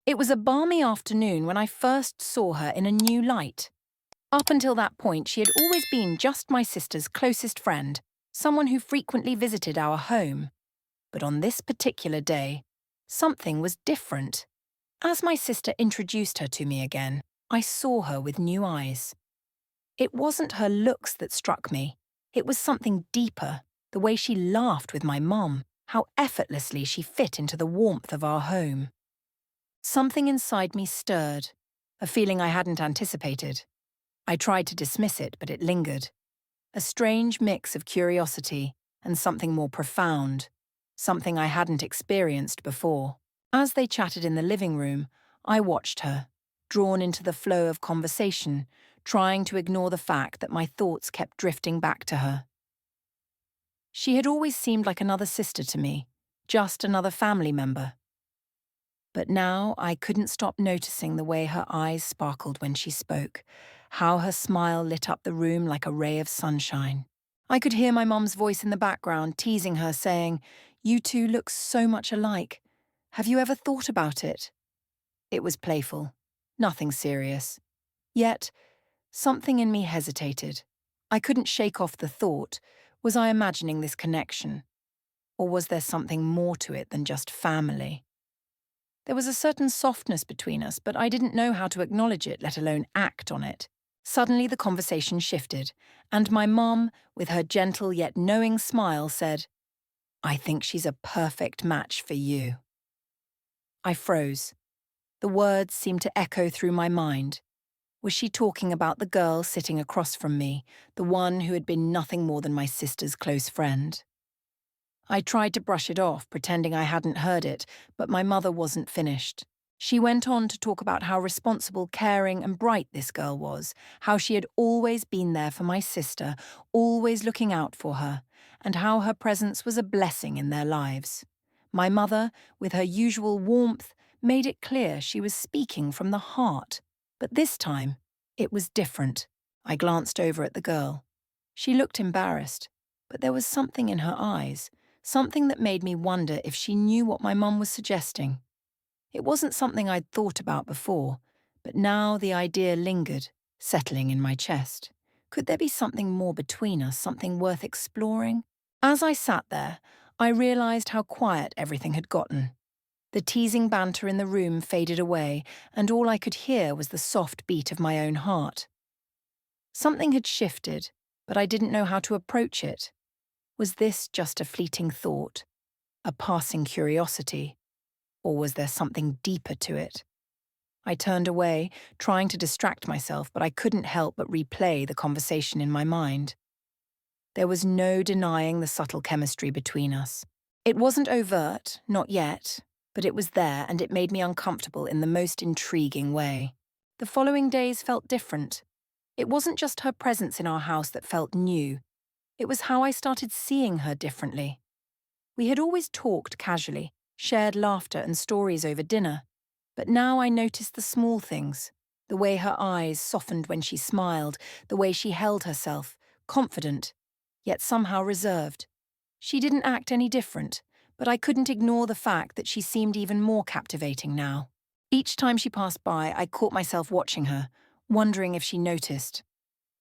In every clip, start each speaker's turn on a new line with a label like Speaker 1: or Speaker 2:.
Speaker 1: It was a balmy afternoon when I first saw her in a new light. Up until that point, she had always been just my sister's closest friend, someone who frequently visited our home. But on this particular day, something was different. As my sister introduced her to me again, I saw her with new eyes. It wasn't her looks that struck me. It was something deeper, the way she laughed with my mum, how effortlessly she fit into the warmth of our home. Something inside me stirred, a feeling I hadn't anticipated. I tried to dismiss it, but it lingered. A strange mix of curiosity and something more profound, something I hadn't experienced before. As they chatted in the living room, I watched her, drawn into the flow of conversation, trying to ignore the fact that my thoughts kept drifting back to her. She had always seemed like another sister to me, just another family member. But now I couldn't stop noticing the way her eyes sparkled when she spoke, how her smile lit up the room like a ray of sunshine. I could hear my mum's voice in the background teasing her, saying, "You two look so much alike. Have you ever thought about it?" It was playful, nothing serious. Yet, something in me hesitated. I couldn't shake off the thought, was I imagining this connection? Or was there something more to it than just family? There was a certain softness between us, but I didn't know how to acknowledge it, let alone act on it. Suddenly the conversation shifted, and my mum, with her gentle yet knowing smile, said, "I think she's a perfect match for you." I froze. The words seemed to echo through my mind. Was she talking about the girl sitting across from me, the one who had been nothing more than my sister's close friend? I tried to brush it off, pretending I hadn't heard it, but my mother wasn't finished. She went on to talk about how responsible, caring, and bright this girl was, how she had always been there for my sister, always looking out for her, and how her presence was a blessing in their lives. My mother, with her usual warmth, made it clear she was speaking from the heart. But this time, it was different. I glanced over at the girl. She looked embarrassed, but there was something in her eyes, something that made me wonder if she knew what my mum was suggesting. It wasn't something I'd thought about before, but now the idea lingered, settling in my chest. Could there be something more between us, something worth exploring? As I sat there, I realized how quiet everything had gotten. The teasing banter in the room faded away, and all I could hear was the soft beat of my own heart. Something had shifted, but I didn't know how to approach it. Was this just a fleeting thought, a passing curiosity, or was there something deeper to it? I turned away, trying to distract myself, but I couldn't help but replay the conversation in my mind. There was no denying the subtle chemistry between us. It wasn't overt, not yet, but it was there, and it made me uncomfortable in the most intriguing way. The following days felt different. It wasn't just her presence in our house that felt new. It was how I started seeing her differently. We had always talked casually, shared laughter and stories over dinner, but now I noticed the small things, the way her eyes softened when she smiled, the way she held herself, confident, yet somehow reserved. She didn't act any different, but I couldn't ignore the fact that she seemed even more captivating now. Each time she passed by, I caught myself watching her, wondering if she noticed,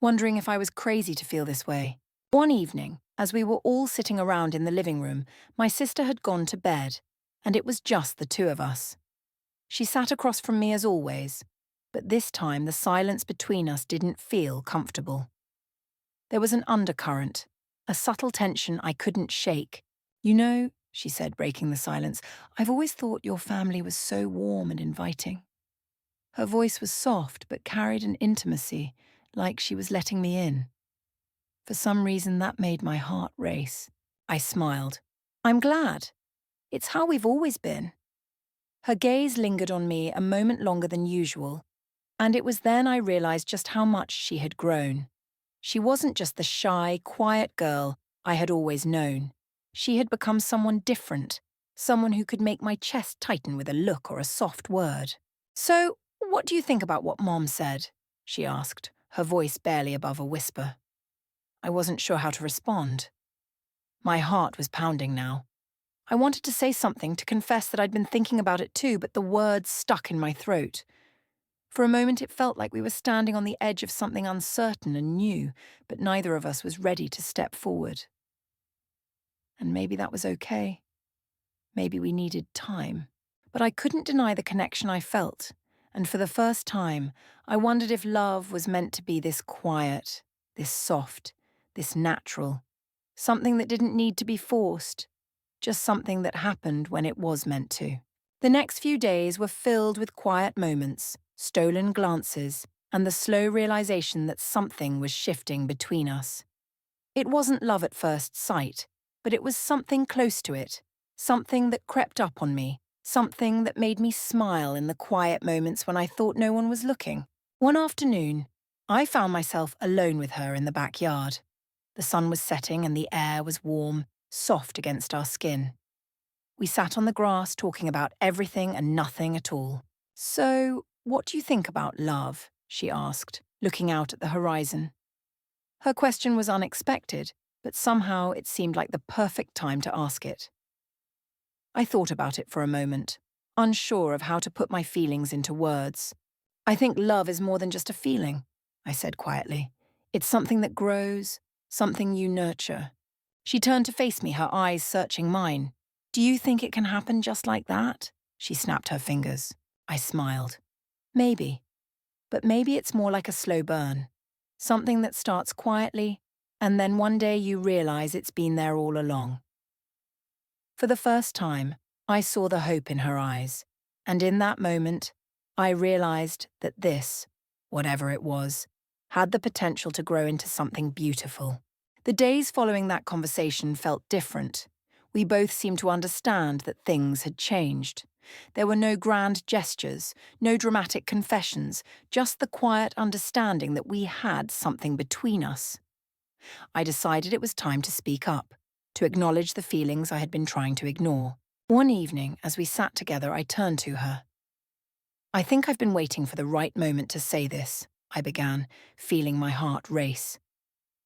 Speaker 1: wondering if I was crazy to feel this way. One evening, as we were all sitting around in the living room, my sister had gone to bed, and it was just the two of us. She sat across from me as always, but this time the silence between us didn't feel comfortable. There was an undercurrent, a subtle tension I couldn't shake. "You know," she said, breaking the silence, "I've always thought your family was so warm and inviting." Her voice was soft but carried an intimacy, like she was letting me in. For some reason, that made my heart race. I smiled. "I'm glad. It's how we've always been." Her gaze lingered on me a moment longer than usual, and it was then I realized just how much she had grown. She wasn't just the shy, quiet girl I had always known. She had become someone different, someone who could make my chest tighten with a look or a soft word. "So, what do you think about what Mom said?" she asked, her voice barely above a whisper. I wasn't sure how to respond. My heart was pounding now. I wanted to say something to confess that I'd been thinking about it too, but the words stuck in my throat. For a moment it felt like we were standing on the edge of something uncertain and new, but neither of us was ready to step forward. And maybe that was okay. Maybe we needed time. But I couldn't deny the connection I felt, and for the first time, I wondered if love was meant to be this quiet, this soft, this natural, something that didn't need to be forced, just something that happened when it was meant to. The next few days were filled with quiet moments, stolen glances, and the slow realization that something was shifting between us. It wasn't love at first sight, but it was something close to it, something that crept up on me, something that made me smile in the quiet moments when I thought no one was looking. One afternoon, I found myself alone with her in the backyard. The sun was setting and the air was warm, soft against our skin. We sat on the grass talking about everything and nothing at all. "So, what do you think about love?" she asked, looking out at the horizon. Her question was unexpected, but somehow it seemed like the perfect time to ask it. I thought about it for a moment, unsure of how to put my feelings into words. "I think love is more than just a feeling," I said quietly. "It's something that grows, something you nurture." She turned to face me, her eyes searching mine. "Do you think it can happen just like that?" She snapped her fingers. I smiled. "Maybe. But maybe it's more like a slow burn. Something that starts quietly, and then one day you realize it's been there all along." For the first time, I saw the hope in her eyes, and in that moment, I realized that this, whatever it was, had the potential to grow into something beautiful. The days following that conversation felt different. We both seemed to understand that things had changed. There were no grand gestures, no dramatic confessions, just the quiet understanding that we had something between us. I decided it was time to speak up, to acknowledge the feelings I had been trying to ignore. One evening, as we sat together, I turned to her. "I think I've been waiting for the right moment to say this," I began, feeling my heart race.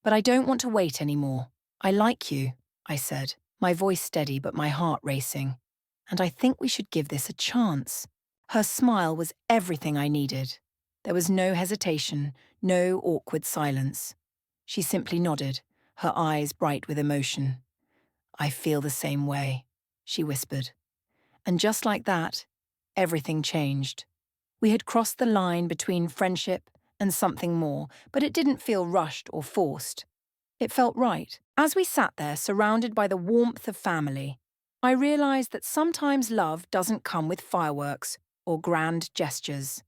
Speaker 1: "But I don't want to wait anymore. I like you," I said, my voice steady but my heart racing. "And I think we should give this a chance." Her smile was everything I needed. There was no hesitation, no awkward silence. She simply nodded, her eyes bright with emotion. "I feel the same way," she whispered. And just like that, everything changed. We had crossed the line between friendship and something more, but it didn't feel rushed or forced. It felt right. As we sat there, surrounded by the warmth of family, I realized that sometimes love doesn't come with fireworks or grand gestures.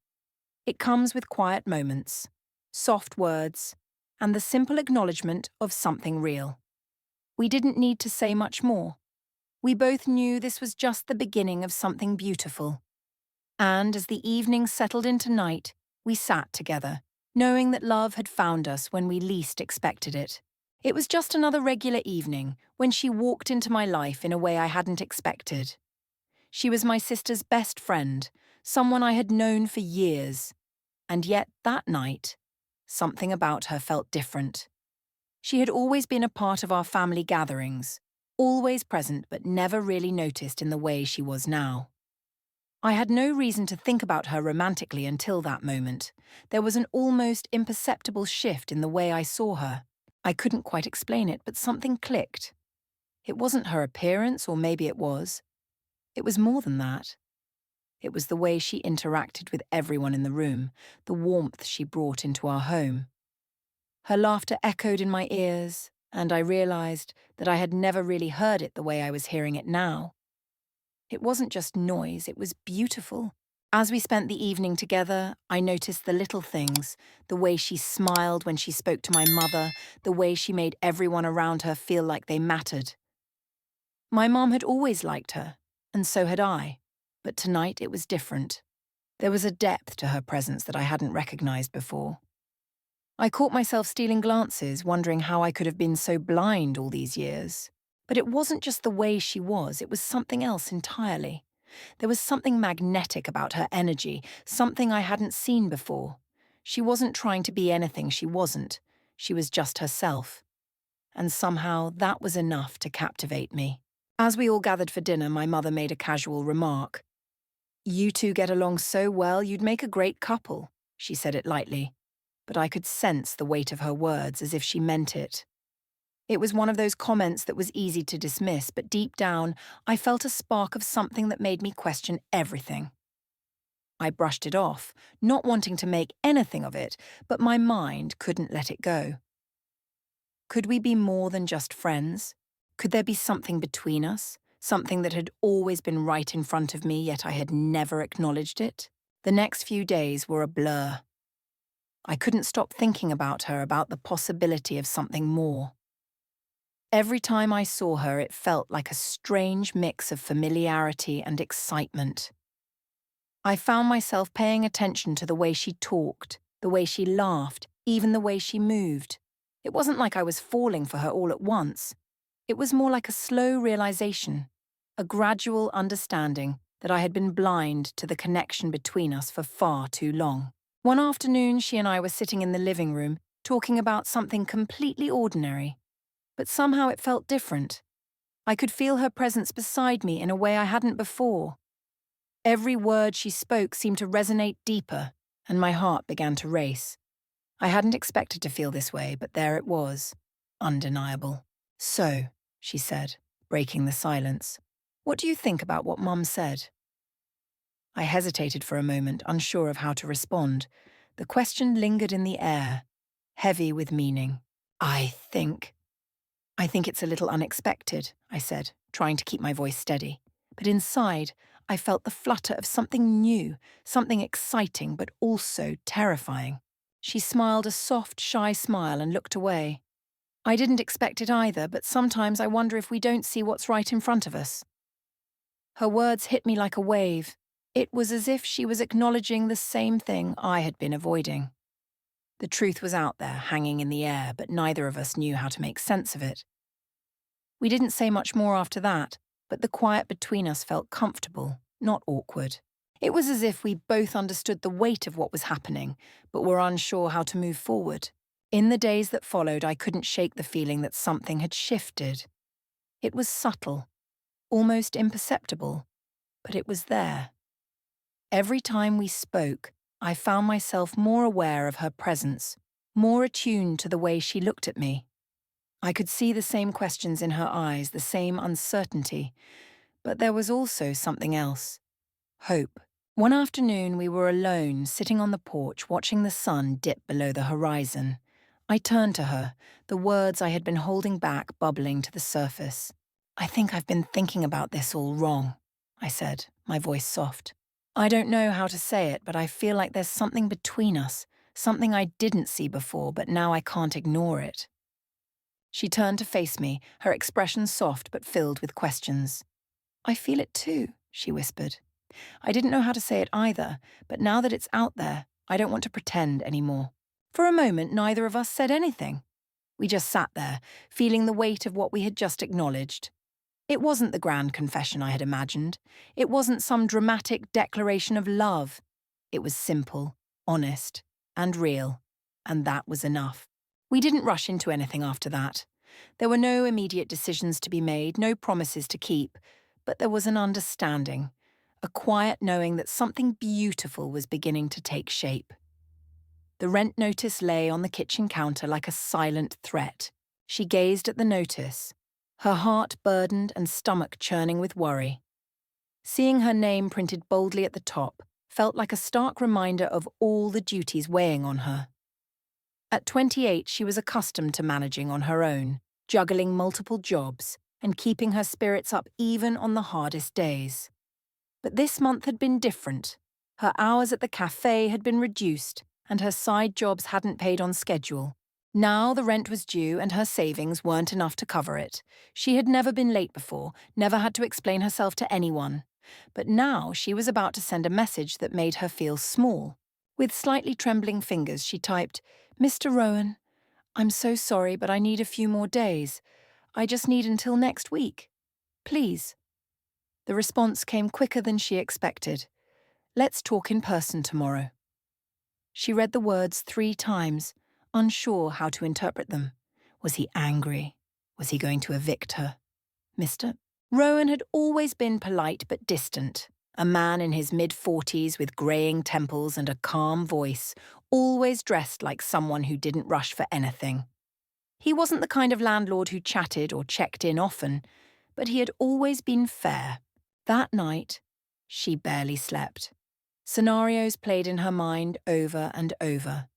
Speaker 1: It comes with quiet moments, soft words, and the simple acknowledgement of something real. We didn't need to say much more. We both knew this was just the beginning of something beautiful. And as the evening settled into night, we sat together, knowing that love had found us when we least expected it. It was just another regular evening when she walked into my life in a way I hadn't expected. She was my sister's best friend, someone I had known for years. And yet that night, something about her felt different. She had always been a part of our family gatherings, always present but never really noticed in the way she was now. I had no reason to think about her romantically until that moment. There was an almost imperceptible shift in the way I saw her. I couldn't quite explain it, but something clicked. It wasn't her appearance, or maybe it was. It was more than that. It was the way she interacted with everyone in the room, the warmth she brought into our home. Her laughter echoed in my ears, and I realized that I had never really heard it the way I was hearing it now. It wasn't just noise, it was beautiful. As we spent the evening together, I noticed the little things, the way she smiled when she spoke to my mother, the way she made everyone around her feel like they mattered. My mom had always liked her, and so had I, but tonight it was different. There was a depth to her presence that I hadn't recognized before. I caught myself stealing glances, wondering how I could have been so blind all these years. But it wasn't just the way she was, it was something else entirely. There was something magnetic about her energy, something I hadn't seen before. She wasn't trying to be anything she wasn't. She was just herself. And somehow that was enough to captivate me. As we all gathered for dinner, my mother made a casual remark. "You two get along so well, you'd make a great couple," she said it lightly, but I could sense the weight of her words as if she meant it. It was one of those comments that was easy to dismiss, but deep down, I felt a spark of something that made me question everything. I brushed it off, not wanting to make anything of it, but my mind couldn't let it go. Could we be more than just friends? Could there be something between us? Something that had always been right in front of me, yet I had never acknowledged it? The next few days were a blur. I couldn't stop thinking about her, about the possibility of something more. Every time I saw her, it felt like a strange mix of familiarity and excitement. I found myself paying attention to the way she talked, the way she laughed, even the way she moved. It wasn't like I was falling for her all at once. It was more like a slow realization, a gradual understanding that I had been blind to the connection between us for far too long. One afternoon, she and I were sitting in the living room, talking about something completely ordinary. But somehow it felt different. I could feel her presence beside me in a way I hadn't before. Every word she spoke seemed to resonate deeper, and my heart began to race. I hadn't expected to feel this way, but there it was, undeniable. "So," she said, breaking the silence, "what do you think about what Mum said?" I hesitated for a moment, unsure of how to respond. The question lingered in the air, heavy with meaning. I think it's a little unexpected," I said, trying to keep my voice steady. But inside, I felt the flutter of something new, something exciting but also terrifying. She smiled a soft, shy smile and looked away. I didn't expect it either, but sometimes I wonder if we don't see what's right in front of us. Her words hit me like a wave. It was as if she was acknowledging the same thing I had been avoiding. The truth was out there, hanging in the air, but neither of us knew how to make sense of it. We didn't say much more after that, but the quiet between us felt comfortable, not awkward. It was as if we both understood the weight of what was happening, but were unsure how to move forward. In the days that followed, I couldn't shake the feeling that something had shifted. It was subtle, almost imperceptible, but it was there. Every time we spoke, I found myself more aware of her presence, more attuned to the way she looked at me. I could see the same questions in her eyes, the same uncertainty, but there was also something else. Hope. One afternoon we were alone, sitting on the porch, watching the sun dip below the horizon. I turned to her, the words I had been holding back bubbling to the surface. "I think I've been thinking about this all wrong," I said, my voice soft. "I don't know how to say it, but I feel like there's something between us, something I didn't see before, but now I can't ignore it." She turned to face me, her expression soft but filled with questions. "I feel it too," she whispered. I didn't know how to say it either, but now that it's out there, I don't want to pretend anymore. For a moment, neither of us said anything. We just sat there, feeling the weight of what we had just acknowledged. It wasn't the grand confession I had imagined. It wasn't some dramatic declaration of love. It was simple, honest, and real, and that was enough. We didn't rush into anything after that. There were no immediate decisions to be made, no promises to keep, but there was an understanding, a quiet knowing that something beautiful was beginning to take shape. The rent notice lay on the kitchen counter like a silent threat. She gazed at the notice, her heart burdened and stomach churning with worry. Seeing her name printed boldly at the top felt like a stark reminder of all the duties weighing on her. At 28, she was accustomed to managing on her own, juggling multiple jobs and keeping her spirits up even on the hardest days. But this month had been different. Her hours at the cafe had been reduced, and her side jobs hadn't paid on schedule. Now the rent was due and her savings weren't enough to cover it. She had never been late before, never had to explain herself to anyone. But now she was about to send a message that made her feel small. With slightly trembling fingers, she typed, "Mr. Rowan, I'm so sorry, but I need a few more days. I just need until next week. Please." The response came quicker than she expected. "Let's talk in person tomorrow." She read the words 3 times, unsure how to interpret them. Was he angry? Was he going to evict her? "Mr. Rowan had always been polite but distant, a man in his mid-40s with greying temples and a calm voice, always dressed like someone who didn't rush for anything. He wasn't the kind of landlord who chatted or checked in often, but he had always been fair. That night, she barely slept. Scenarios played in her mind over and over.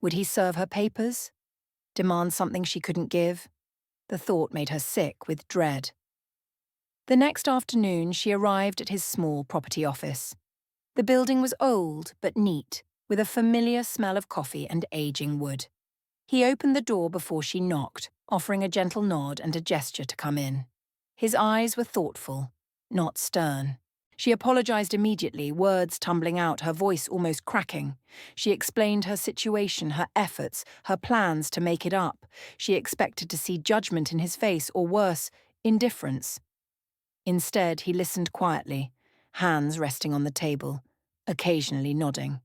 Speaker 1: Would he serve her papers? Demand something she couldn't give? The thought made her sick with dread. The next afternoon, she arrived at his small property office. The building was old but neat, with a familiar smell of coffee and aging wood. He opened the door before she knocked, offering a gentle nod and a gesture to come in. His eyes were thoughtful, not stern. She apologized immediately, words tumbling out, her voice almost cracking. She explained her situation, her efforts, her plans to make it up. She expected to see judgment in his face, or worse, indifference. Instead, he listened quietly, hands resting on the table, occasionally nodding.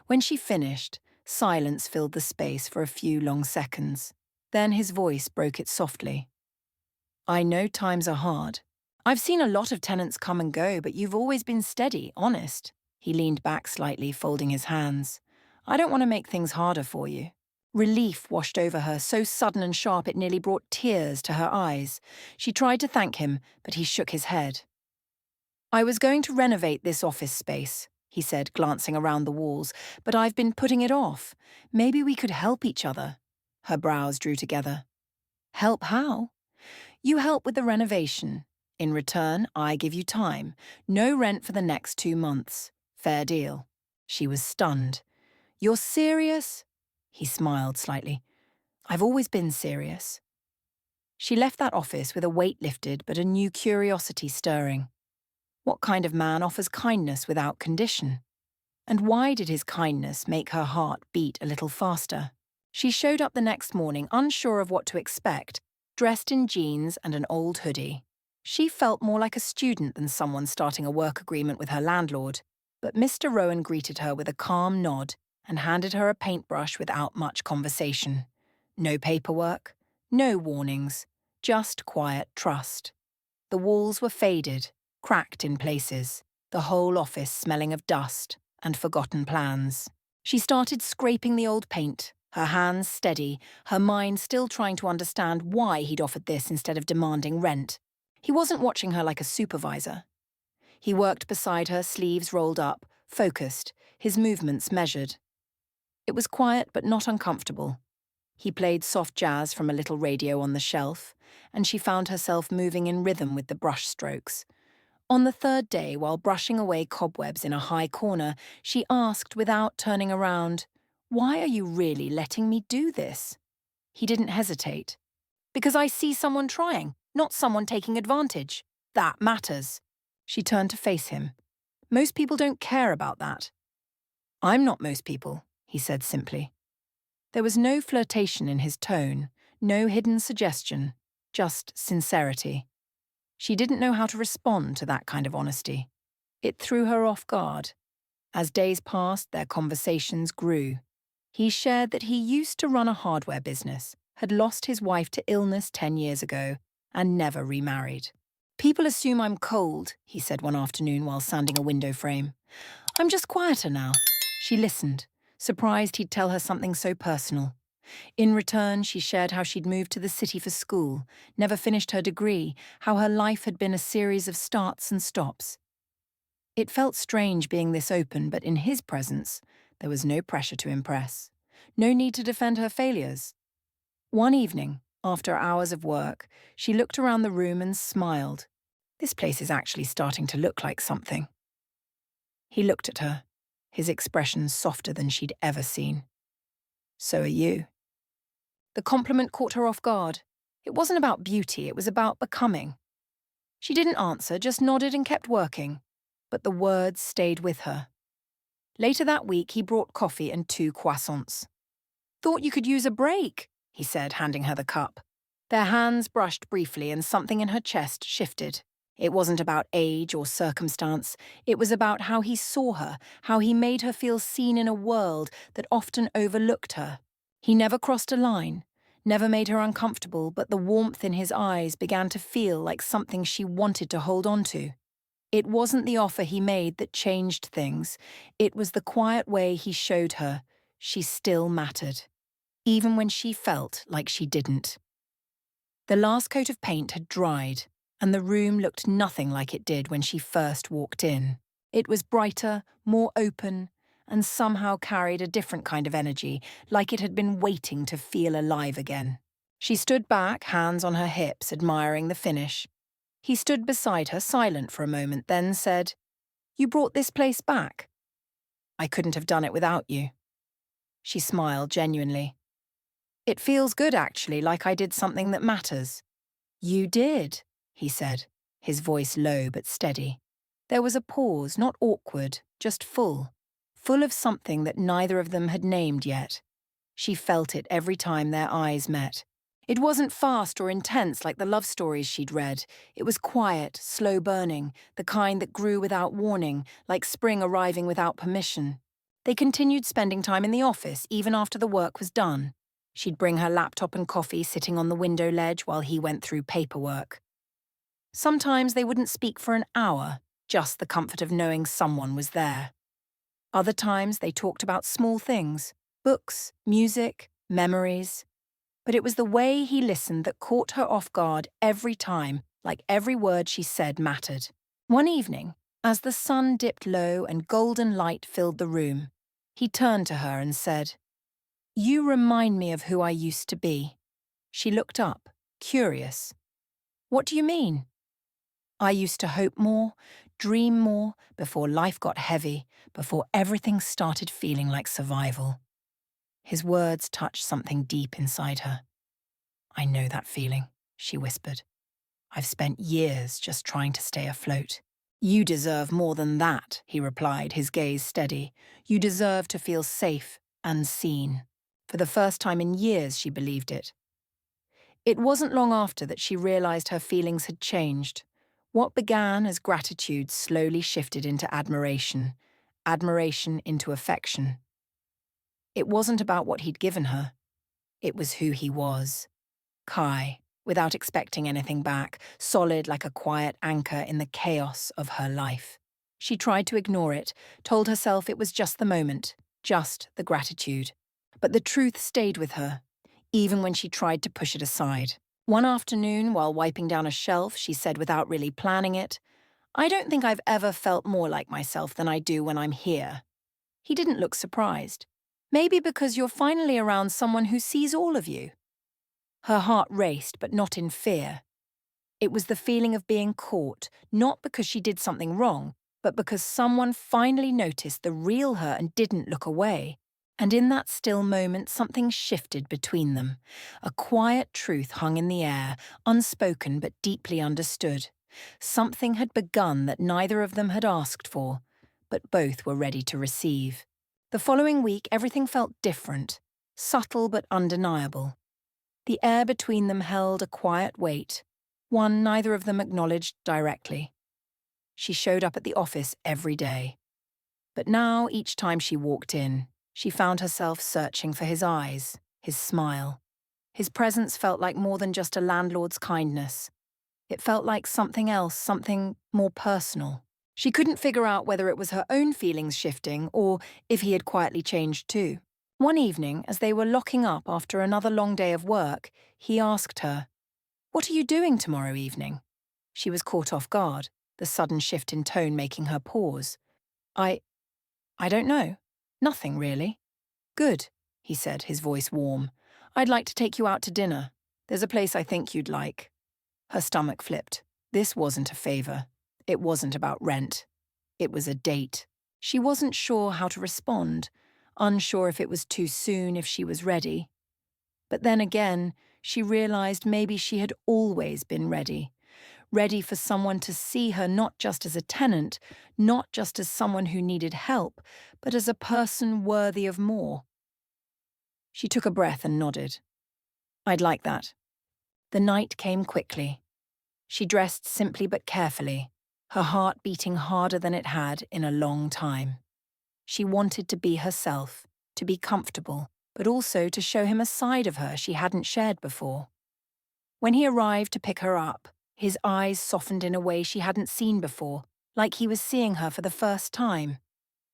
Speaker 1: When she finished, silence filled the space for a few long seconds. Then his voice broke it softly. "I know times are hard. I've seen a lot of tenants come and go, but you've always been steady, honest." He leaned back slightly, folding his hands. "I don't want to make things harder for you." Relief washed over her, so sudden and sharp it nearly brought tears to her eyes. She tried to thank him, but he shook his head. "I was going to renovate this office space," he said, glancing around the walls, "but I've been putting it off. Maybe we could help each other." Her brows drew together. "Help how?" "You help with the renovation. In return, I give you time. No rent for the next 2 months. Fair deal." She was stunned. "You're serious?" He smiled slightly. "I've always been serious." She left that office with a weight lifted but a new curiosity stirring. What kind of man offers kindness without condition? And why did his kindness make her heart beat a little faster? She showed up the next morning, unsure of what to expect, dressed in jeans and an old hoodie. She felt more like a student than someone starting a work agreement with her landlord, but Mr. Rowan greeted her with a calm nod and handed her a paintbrush without much conversation. No paperwork, no warnings, just quiet trust. The walls were faded, cracked in places, the whole office smelling of dust and forgotten plans. She started scraping the old paint, her hands steady, her mind still trying to understand why he'd offered this instead of demanding rent. He wasn't watching her like a supervisor. He worked beside her, sleeves rolled up, focused, his movements measured. It was quiet but not uncomfortable. He played soft jazz from a little radio on the shelf, and she found herself moving in rhythm with the brush strokes. On the third day, while brushing away cobwebs in a high corner, she asked without turning around, "Why are you really letting me do this?" He didn't hesitate. "Because I see someone trying, not someone taking advantage. That matters." She turned to face him. "Most people don't care about that." "I'm not most people," he said simply. There was no flirtation in his tone, no hidden suggestion, just sincerity. She didn't know how to respond to that kind of honesty. It threw her off guard. As days passed, their conversations grew. He shared that he used to run a hardware business, had lost his wife to illness 10 years ago, and never remarried. "People assume I'm cold," he said one afternoon while sanding a window frame. "I'm just quieter now." She listened, surprised he'd tell her something so personal. In return, she shared how she'd moved to the city for school, never finished her degree, how her life had been a series of starts and stops. It felt strange being this open, but in his presence, there was no pressure to impress, no need to defend her failures. One evening, after hours of work, she looked around the room and smiled. "This place is actually starting to look like something." He looked at her, his expression softer than she'd ever seen. "So are you." The compliment caught her off guard. It wasn't about beauty, it was about becoming. She didn't answer, just nodded and kept working, but the words stayed with her. Later that week, he brought coffee and 2 croissants. "Thought you could use a break," he said, handing her the cup. Their hands brushed briefly and something in her chest shifted. It wasn't about age or circumstance. It was about how he saw her, how he made her feel seen in a world that often overlooked her. He never crossed a line, never made her uncomfortable, but the warmth in his eyes began to feel like something she wanted to hold on to. It wasn't the offer he made that changed things. It was the quiet way he showed her she still mattered, even when she felt like she didn't. The last coat of paint had dried, and the room looked nothing like it did when she first walked in. It was brighter, more open, and somehow carried a different kind of energy, like it had been waiting to feel alive again. She stood back, hands on her hips, admiring the finish. He stood beside her, silent for a moment, then said, "You brought this place back." "I couldn't have done it without you." She smiled genuinely. "It feels good, actually, like I did something that matters." "You did," he said, his voice low but steady. There was a pause, not awkward, just full of something that neither of them had named yet. She felt it every time their eyes met. It wasn't fast or intense like the love stories she'd read. It was quiet, slow burning, the kind that grew without warning, like spring arriving without permission. They continued spending time in the office even after the work was done. She'd bring her laptop and coffee sitting on the window ledge while he went through paperwork. Sometimes they wouldn't speak for an hour, just the comfort of knowing someone was there. Other times they talked about small things, books, music, memories. But it was the way he listened that caught her off guard every time, like every word she said mattered. One evening, as the sun dipped low and golden light filled the room, he turned to her and said, "You remind me of who I used to be." She looked up, curious. "What do you mean?" "I used to hope more, dream more, before life got heavy, before everything started feeling like survival." His words touched something deep inside her. "I know that feeling," she whispered. "I've spent years just trying to stay afloat." "You deserve more than that," he replied, his gaze steady. "You deserve to feel safe and seen." For the first time in years, she believed it. It wasn't long after that she realized her feelings had changed. What began as gratitude slowly shifted into admiration, admiration into affection. It wasn't about what he'd given her. It was who he was. Kai, without expecting anything back, solid like a quiet anchor in the chaos of her life. She tried to ignore it, told herself it was just the moment, just the gratitude. But the truth stayed with her, even when she tried to push it aside. One afternoon, while wiping down a shelf, she said without really planning it, "I don't think I've ever felt more like myself than I do when I'm here." He didn't look surprised. "Maybe because you're finally around someone who sees all of you." Her heart raced, but not in fear. It was the feeling of being caught, not because she did something wrong, but because someone finally noticed the real her and didn't look away. And in that still moment, something shifted between them. A quiet truth hung in the air, unspoken but deeply understood. Something had begun that neither of them had asked for, but both were ready to receive. The following week, everything felt different, subtle but undeniable. The air between them held a quiet weight, one neither of them acknowledged directly. She showed up at the office every day. But now, each time she walked in, she found herself searching for his eyes, his smile. His presence felt like more than just a landlord's kindness. It felt like something else, something more personal. She couldn't figure out whether it was her own feelings shifting or if he had quietly changed too. One evening, as they were locking up after another long day of work, he asked her, "What are you doing tomorrow evening?" She was caught off guard, the sudden shift in tone making her pause. I don't know. Nothing, really." "Good," he said, his voice warm. "I'd like to take you out to dinner. There's a place I think you'd like." Her stomach flipped. This wasn't a favor. It wasn't about rent. It was a date. She wasn't sure how to respond, unsure if it was too soon, if she was ready. But then again, she realized maybe she had always been ready. Ready for someone to see her not just as a tenant, not just as someone who needed help, but as a person worthy of more. She took a breath and nodded. "I'd like that." The night came quickly. She dressed simply but carefully, her heart beating harder than it had in a long time. She wanted to be herself, to be comfortable, but also to show him a side of her she hadn't shared before. When he arrived to pick her up, his eyes softened in a way she hadn't seen before, like he was seeing her for the first time.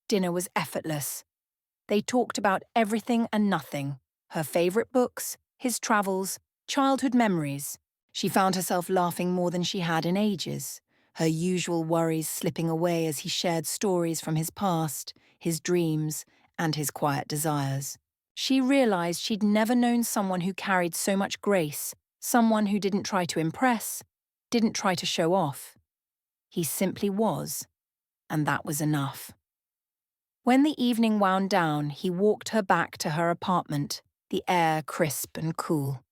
Speaker 1: Dinner was effortless. They talked about everything and nothing, her favourite books, his travels, childhood memories. She found herself laughing more than she had in ages, her usual worries slipping away as he shared stories from his past, his dreams, and his quiet desires. She realised she'd never known someone who carried so much grace, someone who didn't try to impress, didn't try to show off. He simply was, and that was enough. When the evening wound down, he walked her back to her apartment, the air crisp and cool.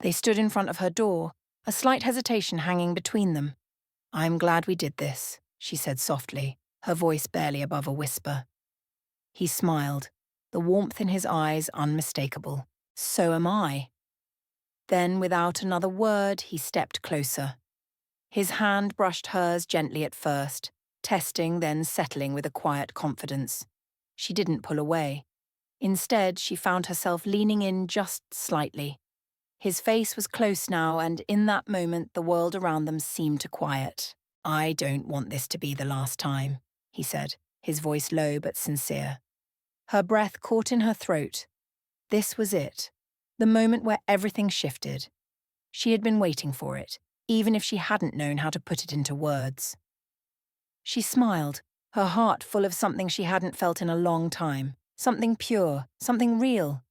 Speaker 1: They stood in front of her door, a slight hesitation hanging between them. "I'm glad we did this," she said softly, her voice barely above a whisper. He smiled, the warmth in his eyes unmistakable. "So am I." Then, without another word, he stepped closer. His hand brushed hers gently at first, testing, then settling with a quiet confidence. She didn't pull away. Instead, she found herself leaning in just slightly. His face was close now, and in that moment the world around them seemed to quiet. "I don't want this to be the last time," he said, his voice low but sincere. Her breath caught in her throat. This was it, the moment where everything shifted. She had been waiting for it, even if she hadn't known how to put it into words. She smiled, her heart full of something she hadn't felt in a long time, something pure, something real.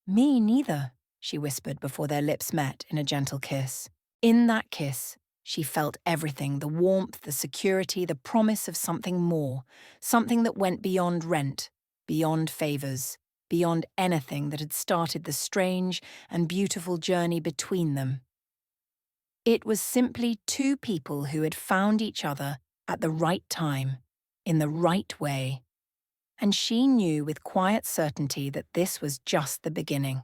Speaker 1: "Me neither," she whispered before their lips met in a gentle kiss. In that kiss, she felt everything, the warmth, the security, the promise of something more, something that went beyond rent, beyond favours, beyond anything that had started the strange and beautiful journey between them. It was simply two people who had found each other at the right time, in the right way. And she knew with quiet certainty that this was just the beginning.